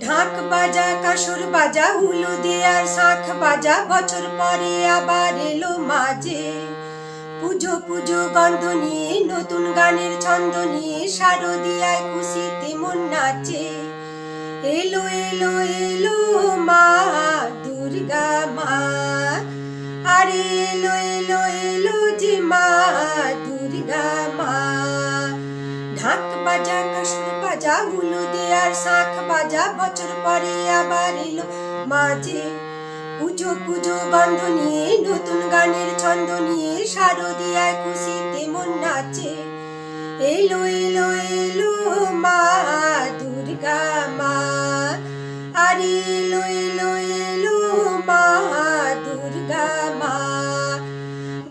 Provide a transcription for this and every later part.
ঢাক বাজা কাসর বাজা হুলু দেয়ার শাঁখ বাজা বছর পরে আবার এলো মাঝে। পুজো পুজো গন্ধ নিয়ে নতুন গানের ছন্দ নিয়ে শারদিয়ায় খুশিতে মন নাচে। এলো এলো এলো মা দুর্গা মা, আরে এলো এলো এলো যে মা দুর্গা মা। ঢাক বাজা কাসর বাজা হুলু দেয়ার শাঁখ বাজা বছর পরে আবার এলো মাঝে। পুজো পুজো গন্ধ নিয়ে নতুন গানের ছন্দ নিয়ে শারদিয়ায় খুশিতে মন নাচে। এলো এলো এলো মা দুর্গা মা, আরে এলো এলো এলো মা দুর্গা মা।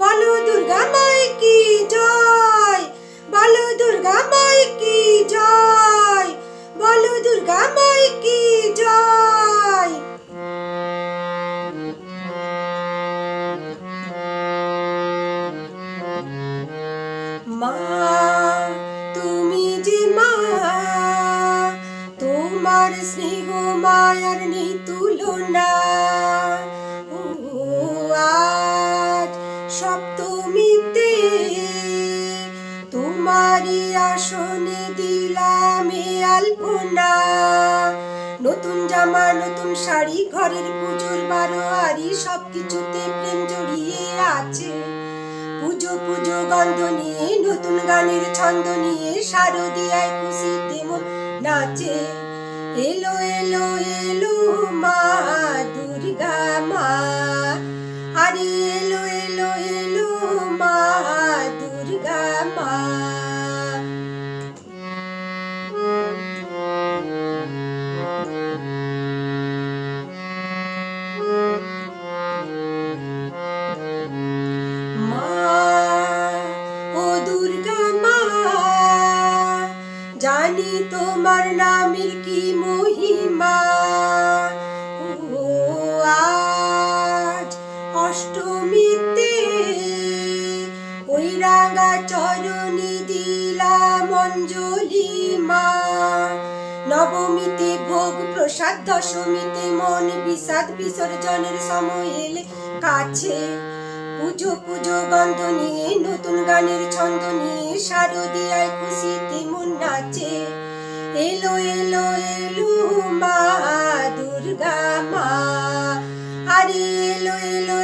বলো দুর্গা মাই কি জয়, বলো দুর্গা মাই কি জয়, বলো দুর্গা মাই কি জয়। মা তুমি যে মা, তোমার স্নেহ মায়ার নেই তুলনা। ও আজ সপ্তমীতে তোমারই আসনে দিলাম এ আলপনা। নতুন জামা নতুন শাড়ি ঘরের পুজোর বারোয়ারি সবকিছুতে প্রেম জড়িয়ে আছে। পুজো পুজো গন্ধ নিয়ে নতুন গানের ছন্দ নিয়ে শারদিয়ায় খুশিতে মন নাচে। এলো এলো এলো মা দুর্গা মা, আরে এলো এলো এলো মা দুর্গা মা। জানি তোমার নামের কি মহিমা। ও আজ অষ্টমীতে ওই রাঙা চরণে দিলাম অঞ্জলি মা। নবমীতে ভোগ প্রসাদ, দশমীতে মন বিষাদ বিসর্জনের সময় এলে কাছে। পুজো পুজো গন্ধ নিয়ে নতুন গানের ছন্দ নিয়ে শারদিয়ায় খুশিতে মন নাচে। এলো এলো এলো মা দুর্গা মা, আরে এলো এলো